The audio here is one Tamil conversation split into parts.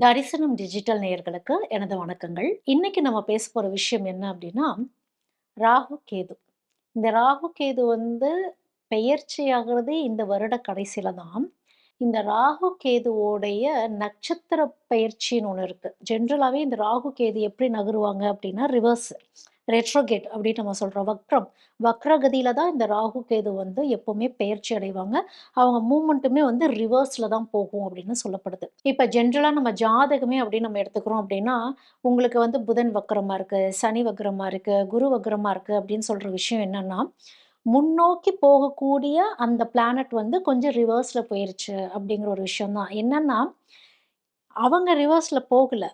தரிசனம் டிஜிட்டல் நேயர்களுக்கு எனது வணக்கங்கள். இன்னைக்கு நம்ம பேச போற விஷயம் என்ன அப்படின்னா, ராகு, கேது. இந்த ராகு, கேது பெயர்ச்சியாகுறதே இந்த வருட கடைசியில தான். இந்த ராகு, கேதுவோடைய நட்சத்திர பெயர்ச்சின்னு ஒண்ணு இருக்கு. ஜென்ரலாவே இந்த ராகு, கேது எப்படி நகருவாங்க அப்படின்னா, ரிவர்ஸ் ரெட்ரோகேட் அப்படின்னு நம்ம சொல்றோம். வக்ரம். வக்ரகதியில தான் இந்த ராகு, கேது எப்பவுமே பெயர்ச்சி அடைவாங்க. அவங்க மூவ்மெண்ட்டுமே ரிவர்ஸ்ல தான் போகும் அப்படின்னு சொல்லப்படுது. இப்ப ஜென்ரலா நம்ம ஜாதகமே அப்படின்னு நம்ம எடுத்துக்கிறோம் அப்படின்னா, உங்களுக்கு புதன் வக்ரமா இருக்கு, சனி வக்ரமா இருக்கு, குரு வக்ரமா இருக்கு அப்படின்னு சொல்ற விஷயம் என்னன்னா, முன்னோக்கி போகக்கூடிய அந்த பிளானட் கொஞ்சம் ரிவர்ஸ்ல போயிருச்சு அப்படிங்கிற ஒரு விஷயம் தான். என்னன்னா, அவங்க ரிவர்ஸ்ல போகல.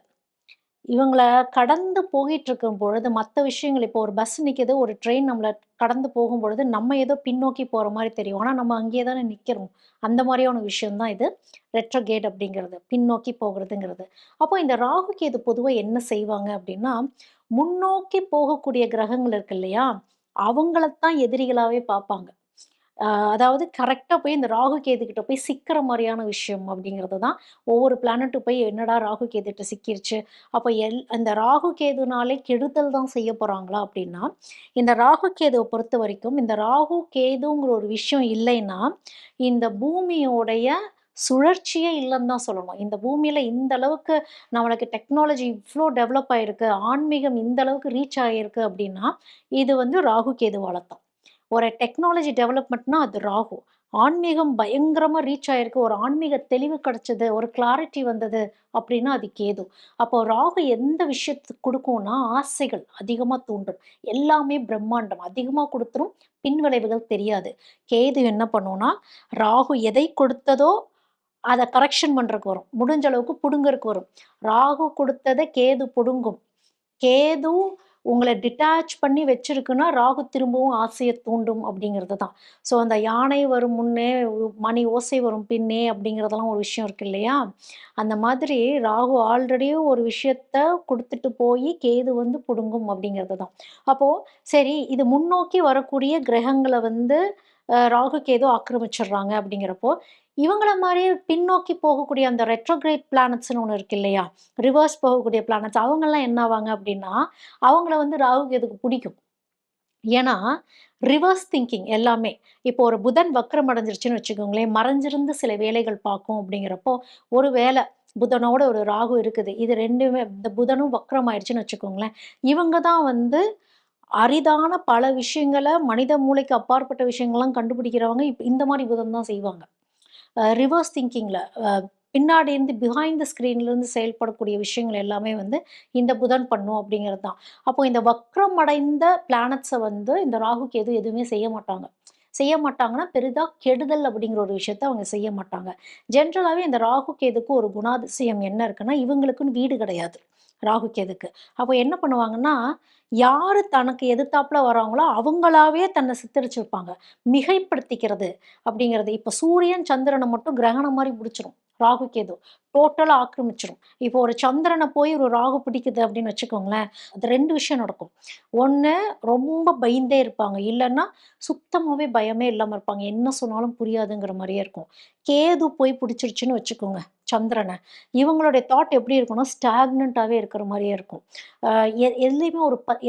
இவங்கள கடந்து போயிட்டுருக்கும் பொழுது, மத்த விஷயங்கள் இப்போ ஒரு பஸ் நிக்குது, ஒரு ட்ரெயின் நம்மள கடந்து போகும்பொழுது, நம்ம ஏதோ பின்னோக்கி போற மாரி தெரியும். ஆனா, நம்ம அங்கேயே தானே நிக்கிறோம். அந்த மாரியான விஷயம் தான் இது. ரெட்ரோகேட் அப்படிங்கிறது. பின்னோக்கி போகுறதுங்கிறது. அப்போ இந்த ராகு, கேது பொதுவா என்ன செய்வாங்க அப்படின்னா, முன்னோக்கி போகக்கூடிய கிரகங்கள் இருக்கு இல்லையா? அவங்கள தான் எதிரிகளாவே பார்ப்பாங்க. அதாவது கரெக்ட்டா போய் இந்த ராகு கேது கிட்ட போய் சிக்கிற மாரியான விஷயம் அப்படிங்கிறது தான். ஒவ்வொரு பிளானட்டும் போய் என்னடா ராகு கேதுட்ட சிக்கிருச்சு. அப்ப அந்த ராகு கேதுனாலே கெடுதல் தான் செய்ய போறாங்களா அப்படின்னா, இந்த ராகு கேதுவ பொறுத்தவரைக்கும், இந்த ராகு கேதுங்கிற ஒரு விஷயம் இல்லைன்னா, இந்த பூமியோடைய சுழற்சியே இல்லன்னு தான் சொல்லணும். இந்த பூமியில இந்த அளவுக்கு நம்மளுக்கு டெக்னாலஜி இவ்ளோ டெவலப் ஆயிருக்கு. ஆன்மீகம் இந்த அளவுக்கு ரீச் ஆகியிருக்கு அப்படின்னா, இது ராகு கேதுவால தான். ஒரு டெக்னாலஜி டெவலப்மெண்ட்னா அது ராகு. ஆன்மீகம் பயங்கரமா ரீச் ஆயிருக்கு. ஒரு ஆன்மீக தெளிவு கிடைச்சது. ஒரு கிளாரிட்டி வந்தது அப்டின்னா அது கேது. அப்போ ராகு எந்த விஷயத்துக்கு குடுக்கும்னா, ஆசைகள் அதிகமா தூண்டும். எல்லாமே பிரம்மாண்டம். அதிகமா குடுத்துரும். பின்விளைவுகள் தெரியாது. கேது என்ன பண்ணும்னா, ராகு எதை கொடுத்ததோ அத கரெக்ஷன் பண்றக்கு வரும். முடிஞ்ச அளவுக்கு புடுங்கறக்கு வரும். ராகு குடுத்தத கேது புடுங்கும். கேது உங்கள டிட்டாச் பண்ணி வச்சிருக்குன்னா, ராகு திரும்பவும் ஆசைய தூண்டும் அப்படிங்கிறது தான். ஸோ அந்த யானை வரும் முன்னே, மணி ஓசை வரும் பின்னே அப்படிங்கிறதெல்லாம் ஒரு விஷயம் இருக்கு இல்லையா? அந்த மாதிரி ராகு ஆல்ரெடி ஒரு விஷயத்த குடுத்துட்டு போயி, கேது புடுங்கும் அப்படிங்கிறது தான். அப்போ சரி இது முன்னோக்கி வரக்கூடிய கிரகங்கள ராகு, கேது ஆக்கிரமிச்சுடுறாங்க அப்படிங்கிறப்போ, இவங்கள மாரியே பின்னோக்கி போகக்கூடிய அந்த ரெட்ரோகிரேட் பிளானட்ஸ்ன்னு ஒண்ணு இருக்கு இல்லையா? ரிவர்ஸ் போகக்கூடிய பிளானட்ஸ் அவங்கலாம் என்ன ஆவாங்க அப்டின்னா, அவங்கள ராகு கேதுக்கு புடிக்கும். ஏன்னா, ரிவர்ஸ் திங்கிங் எல்லாமே. இப்போ ஒரு புதன் வக்ரம் அடைஞ்சிருச்சுன்னு வச்சுக்கோங்களேன், மறைஞ்சிருந்து சில வேலைகள் பார்க்கும் அப்படிங்கிறப்போ, ஒரு வேள புதனோட ஒரு ராகு இருக்குது. இது 2மே இந்த புதனும் வக்ரம் ஆயிடுச்சுன்னு வச்சுக்கோங்களேன், இவங்க தான் அரிதான பல விஷயங்கள மனித மூளைக்கு அப்பாற்பட்ட விஷயங்கள்லாம் கண்டுபிடிக்கிறவங்க, இந்த மாரி புதன் தான் செய்வாங்க. ரிவர்ஸ் திங்கிங்ல பின்னாடி இருந்து பிஹைண்ட் த ஸ்க்ரீன்ல இருந்து செயல்படக்கூடிய விஷயங்கள் எல்லாமே இந்த புதன் பண்ணும் அப்படிங்கிறது தான். அப்போ இந்த வக்ரம் அடைந்த பிளானட்ஸ இந்த ராகு, கேது எதுவுமே செய்ய மாட்டாங்க. செய்ய மாட்டாங்கன்னா, பெரிதா கெடுதல் அப்படிங்கிற ஒரு விஷயத்த அவங்க செய்ய மாட்டாங்க. ஜென்ரலாவே இந்த ராகு, கேதுக்கு ஒரு குணாதிசயம் என்ன இருக்குன்னா, இவங்களுக்குன்னு வீடு கிடையாது. ராகு, கேதுக்கு. அப்போ என்ன பண்ணுவாங்கன்னா, யாரு தனக்கு எதிர்த்தாப்புல வராங்களோ, அவங்களாவே தன்னை சித்தரிச்சிருப்பாங்க. மிகைப்படுத்திக்கிறது அப்படிங்கிறது. இப்ப சூரியன், சந்திரன மட்டும் கிரகணம் மாரி புடிச்சிரும். ராகு, கேது. டோட்டலா ஆக்கிரமிச்சுரும். இப்போ ஒரு சந்திரன போய் ஒரு ராகு பிடிக்குது அப்படின்னு வச்சுக்கோங்களேன், அது 2 விஷயம் நடக்கும். ஒண்ணு ரொம்ப பயந்தே இருப்பாங்க. இல்லன்னா, சுத்தமாவே பயமே இல்லாம இருப்பாங்க. என்ன சொன்னாலும் புரியாதுங்கிற மாரியே இருக்கும். கேது போய் பிடிச்சிருச்சுன்னு வச்சுக்கோங்க, சந்திரன. இவங்களுடைய தாட் எப்படி இருக்கும்னா, ஸ்டாக்னன்ட்டாவே இருக்கிற மாரியே இருக்கும். அ எதுலயுமே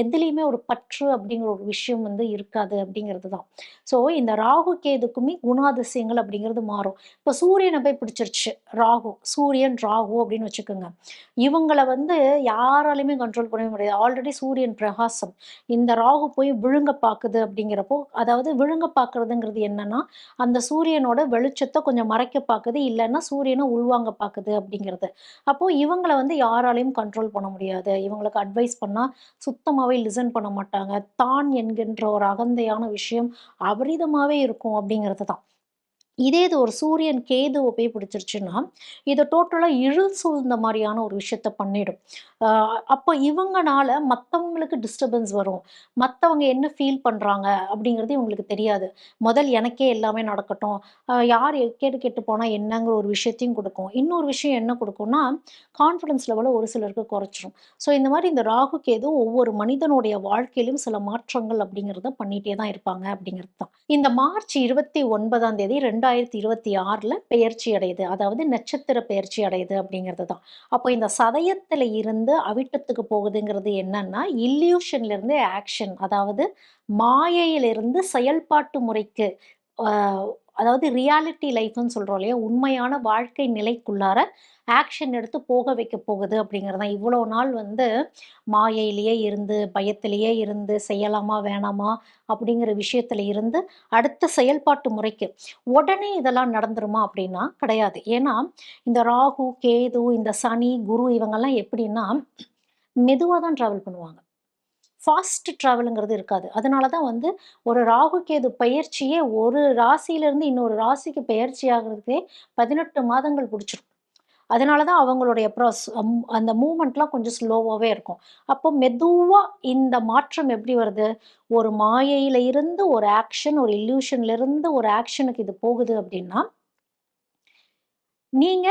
எதுலயுமே ஒரு பற்று அப்படிங்கிற ஒரு விஷயம் இருக்காது அப்படிங்கிறது தான். ஸோ இந்த ராகு, கேதுக்குமே குணாதிசயங்கள் அப்படிங்கிறது மாறும். இப்ப சூரியன போய் பிடிச்சிருச்சு ராகு. சூரியன், ராகு அப்படின்னு வச்சுக்கோங்க. இவங்கள யாராலயுமே கண்ட்ரோல் பண்ணவே முடியாது. ஆல்ரெடி சூரியன் பிரகாசம். இந்த ராகு போய் விழுங்க பாக்குது அப்படிங்கிறப்போ, அதாவது விழுங்க பாக்குறதுங்கிறது என்னன்னா, அந்த சூரியனோட வெளிச்சத்த கொஞ்சம் மறைக்க பாக்குது. இல்லன்னா சூரியன உள்வாங்க பாக்குது அப்படிங்கிறது. அப்போ இவங்கள யாராலயும் கண்ட்ரோல் பண்ண முடியாது. இவங்களுக்கு அட்வைஸ் பண்ணா சுத்தமாவே லிசன் பண்ண மாட்டாங்க. தான் என்கின்ற ஒரு அகந்தையான விஷயம் அபரிதமாவே இருக்கும் அப்படிங்கிறது தான். இதே இது ஒரு சூரியன் கேதுவ போய் பிடிச்சிருச்சுன்னா, இத டோட்டலா இருள் சூழ்ந்த மாரியான ஒரு விஷயத்த பண்ணிடும். அ அப்ப இவங்கனால மத்தவங்களுக்கு டிஸ்டர்பன்ஸ் வரும். மத்தவங்க என்ன ஃபீல் பண்றாங்க அப்படிங்கிறது இவங்களுக்கு தெரியாது. எனக்கே எல்லாமே நடக்கட்டும். யார் கேடு கெட்டு போனா என்னங்கிற ஒரு விஷயத்தையும் குடுக்கும். இன்னொரு விஷயம் என்ன குடுக்கும்னா, கான்ஃபிடன்ஸ் லெவல ஒரு சிலருக்கு குறைச்சிரும். ஸோ இந்த மாரி இந்த ராகு, கேது ஒவ்வொரு மனிதனுடைய வாழ்க்கையிலும் சில மாற்றங்கள் அப்படிங்கிறத பண்ணிட்டே தான் இருப்பாங்க அப்படிங்கிறது தான். இந்த மார்ச் 29ஆம் தேதி 2026ல பெயர்ச்சி அடையுது. அதாவது நட்சத்திர பெயர்ச்சி அடையுது அப்படிங்கிறது தான். அப்போ இந்த சதயத்தில இருந்து அவிட்டத்துக்கு போகுதுங்கிறது என்னன்னா, இல்யூஷன்ல இருந்து ஆக்ஷன். அதாவது மாயையிலிருந்து செயல்பாட்டு முறைக்கு அ அதாவது ரியாலிட்டி லைஃப்ன்னு சொல்றோம் இல்லையா? உண்மையான வாழ்க்கை நிலைக்குள்ளார ஆக்ஷன் எடுத்து போக வைக்க போகுது அப்படிங்கிறது தான். இவ்வளோ நாள் வந்து மாயையிலேயே இருந்து, பயத்திலேயே இருந்து, செய்யலாமா, வேணாமா அப்படிங்கிற விஷயத்துல இருந்து, அடுத்த செயல்பாட்டு முறைக்கு. உடனே இதெல்லாம் நடந்துருமா அப்படின்னா, கிடையாது. ஏன்னா, இந்த ராகு, கேது, இந்த சனி, குரு இவங்கலாம் எப்படின்னா, மெதுவா தான் டிராவல் பண்ணுவாங்க. ஃபாஸ்ட் டிராவல்ங்கிறது இருக்காது. அதனால தான் வந்து ஒரு ராகு, கேது பெயர்ச்சியே ஒரு ராசியிலிருந்து இன்னொரு ராசிக்கு பெயர்ச்சி ஆகுறதுக்கே 18 மாதங்கள் புடிச்சிரும். அதனால தான் அவங்களுடைய அந்த மூவ்மெண்ட்லாம் கொஞ்சம் ஸ்லோவாவே இருக்கும். அப்போ மெதுவா இந்த மாற்றம் எப்படி வருது? ஒரு மாயையில இருந்து ஒரு ஆக்ஷன், ஒரு இல்யூஷன்ல இருந்து ஒரு ஆக்ஷனுக்கு இது போகுது அப்படின்னா, நீங்க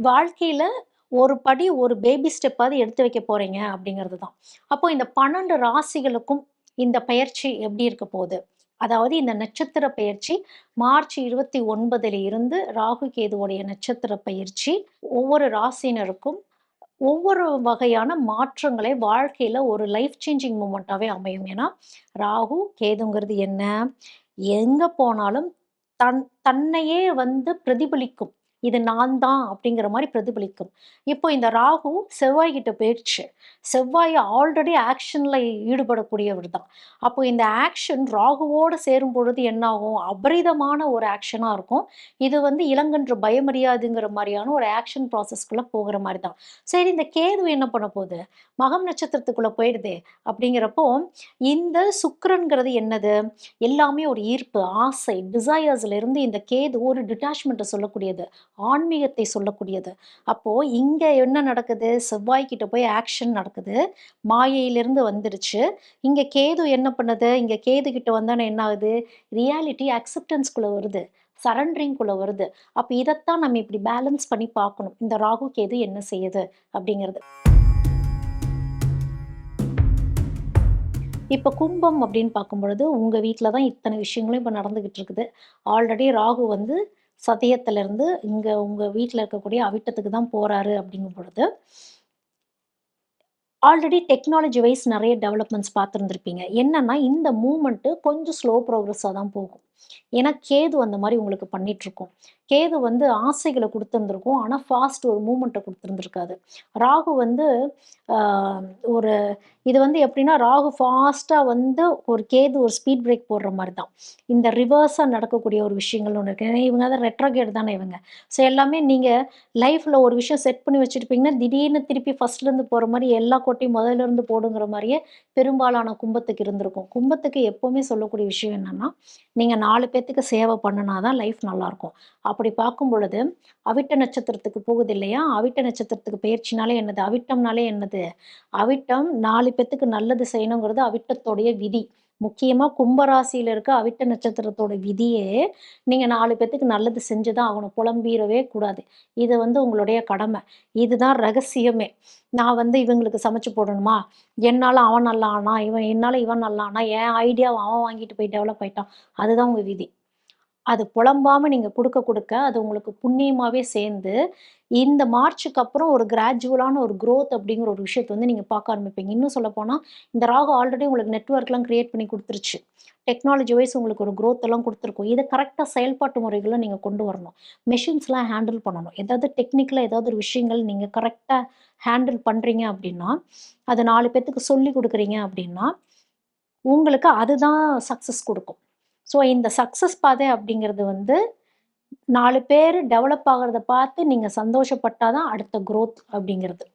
வாழ்க்கையில ஒரு படி, ஒரு பேபி ஸ்டெப்பாவது எடுத்து வைக்க போறீங்க அப்படிங்கிறது தான். அப்போ இந்த 12 ராசிகளுக்கும் இந்த பெயர்ச்சி எப்படி இருக்க போகுது? அதாவது இந்த நட்சத்திர பெயர்ச்சி மார்ச் 29ல இருந்து ராகு, கேதுவுடைய நட்சத்திர பயிற்சி ஒவ்வொரு ராசியினருக்கும் ஒவ்வொரு வகையான மாற்றங்களை வாழ்க்கையில ஒரு லைஃப் சேஞ்சிங் மூமெண்ட்டாவே அமையும். ஏன்னா, ராகு, கேதுங்கிறது என்ன? எங்க போனாலும் தன்னையே வந்து பிரதிபலிக்கும். இது நான் தான் அப்படிங்கிற மாரி பிரதிபலிக்கும். இப்போ இந்த ராகு செவ்வாய் கிட்ட போயிருச்சு. செவ்வாய் ஆல்ரெடி ஆக்ஷன்ல ஈடுபடக்கூடியவர் தான். அப்போ இந்த ஆக்ஷன் ராகுவோட சேரும் பொழுது என்ன ஆகும்? அபரிதமான ஒரு ஆக்ஷனா இருக்கும். இது வந்து இளங்கன்று பயமறியாதுங்கிற மாரியான ஒரு ஆக்ஷன் ப்ராசஸ்க்குள்ள போகிற மாரி தான். சரி இந்த கேது என்ன பண்ண போது? மகம் நட்சத்திரத்துக்குள்ள போயிடுதே! அப்படிங்கிறப்போ, இந்த சுக்கிரன்கிறது என்னது? எல்லாமே ஒரு ஈர்ப்பு, ஆசை, டிசையர்ஸ்ல இருந்து இந்த கேது ஒரு டிட்டாச்மெண்ட்ட சொல்லக்கூடியது. ஆன்மீகத்தை சொல்லக்கூடியது. அப்போ இங்க என்ன நடக்குது? செவ்வாய் கிட்ட போய் ஆக்ஷன் நடக்குது. மாயையிலிருந்து வந்துருச்சு. இங்க கேது என்ன பண்ணுது? இங்க கேது கிட்ட வந்தோனே என்ன ஆகுது? ரியாலிட்டி அக்செப்டன்ஸ்குள்ள வருது. சரண்டரிங்க்குள்ள வருது. அப்ப இதத்தான் நம்ம இப்படி பேலன்ஸ் பண்ணி பார்க்கணும். இந்த ராகு, கேது என்ன செய்யுது? அப்படிங்கிறது. இப்ப கும்பம் அப்படின்னு பார்க்கும்பொழுது, உங்க வீட்ல தான் இத்தன விஷயங்களும் இப்ப நடந்துகிட்டு இருக்குது. ஆல்ரெடி ராகு வந்து சதயத்திலிருந்து இங்க உங்க வீட்ல இருக்கக்கூடிய அவிட்டத்துக்கு தான் போறாரு அப்படிங்கும் பொழுது, ஆல்ரெடி டெக்னாலஜி வைஸ் நெறைய டெவலப்மெண்ட்ஸ் பார்த்திருந்திருப்பீங்க. என்னன்னா, இந்த மூவ்மெண்ட் கொஞ்சம் ஸ்லோ ப்ரோக்ரஸா தான் போகும். ஏன்னா, கேது அந்த மாரி உங்களுக்கு பண்ணிட்டுருக்கும். கேது வந்து ஆசைகள குடுத்திருந்திருக்கும். ஆனா, ஃபாஸ்ட் ஒரு மூவ்மெண்ட்ட குடுத்திருந்திருக்காது. ராகு வந்து ஆ ஒரு இது வந்து எப்படின்னா, ராகு ஃபாஸ்ட்டா வந்து கேது ஒரு ஸ்பீட் பிரேக் போடுற மாரி தான். இந்த ரிவர்ஸா நடக்கக்கூடிய ஒரு விஷயங்கள்னு ஒண்ணு இருக்கு. ஏன்னா, இவங்க தான் ரெட்ரோகேட் தானே இவங்க. ஸோ எல்லாமே நீங்க லைஃப்ல ஒரு விஷயம் செட் பண்ணி வச்சிருப்பீங்கன்னா, திடீர்னு திருப்பி ஃபர்ஸ்ட்லேருந்து போற மாரி எல்லா கோட்டையும் முதல்ல இருந்து போடுங்கிற மாரியே பெரும்பாலான கும்பத்துக்கு இருந்திருக்கும். கும்பத்துக்கு எப்பவுமே சொல்லக்கூடிய விஷயம் என்னன்னா, நீங்க 4 பேத்துக்கு சேவை பண்ணுனா தான் லைஃப் நல்லாருக்கும். அப்படி பார்க்கும் பொழுது, அவிட்ட நட்சத்திரத்துக்கு போகுது இல்லையா? அவிட்ட நட்சத்திரத்துக்கு பெயர்ச்சினாலே என்னது? அவிட்டம்னாலே என்னது? அவிட்டம் 4 பேத்துக்கு நல்லது செய்யணுங்கிறது அவிட்டத்தோடைய விதி. முக்கியமா கும்ப ராசியில இருக்க அவிட்ட நட்சத்திரத்தோட விதியே, நீங்க 4 பேத்துக்கு நல்லது செஞ்சு தான் ஆகணும். புலம்பிறவே கூடாது. இது வந்து உங்களுடைய கடமை. இதுதான் ரகசியமே. நான் வந்து இவங்களுக்கு சமைச்சு போடணுமா? என்னால அவன் நல்லா ஆனான். என்னால இவன் நல்லா ஆனான். என் ஐடியாவ அவன் வாங்கிட்டு போய் டெவலப் ஆயிட்டான். அதுதான் உங்க விதி. அது புலம்பாம நீங்க குடுக்க, குடுக்க அது உங்களுக்கு புண்ணியமாவே சேர்ந்து, இந்த மார்ச்சுக்கு அப்புறம் ஒரு கிராஜுவலான ஒரு குரோத் அப்படிங்கிற ஒரு விஷயத்த வந்து நீங்க பார்க்க ஆரம்பிப்பீங்க. இன்னும் சொல்லப்போனா, இந்த ராகு ஆல்ரெடி உங்களுக்கு நெட்வொர்க்லாம் கிரியேட் பண்ணி குடுத்துருச்சு. டெக்னாலஜி வைஸ் உங்களுக்கு ஒரு குரோத் எல்லாம் குடுத்துருக்கும். இத கரெக்ட்டா செயல்பாட்டு முறைகள்ல நீங்க கொண்டு வரணும். மெஷின்ஸ்லாம் ஹேண்டில் பண்ணணும். ஏதாவது டெக்னிக்கலா ஏதாவது ஒரு விஷயங்கள் நீங்க கரெக்ட்டா ஹேண்டில் பண்றீங்க அப்படின்னா, அத 4 பேத்துக்கு சொல்லிக் குடுக்குறீங்க அப்படின்னா, உங்களுக்கு அதுதான் சக்சஸ் குடுக்கும். ஸோ இந்த சக்சஸ் பாதை அப்படிங்கிறது வந்து 4 பேரு டெவலப் ஆகுறத பார்த்து நீங்க சந்தோஷப்பட்டா தான் அடுத்த குரோத் அப்படிங்கிறது.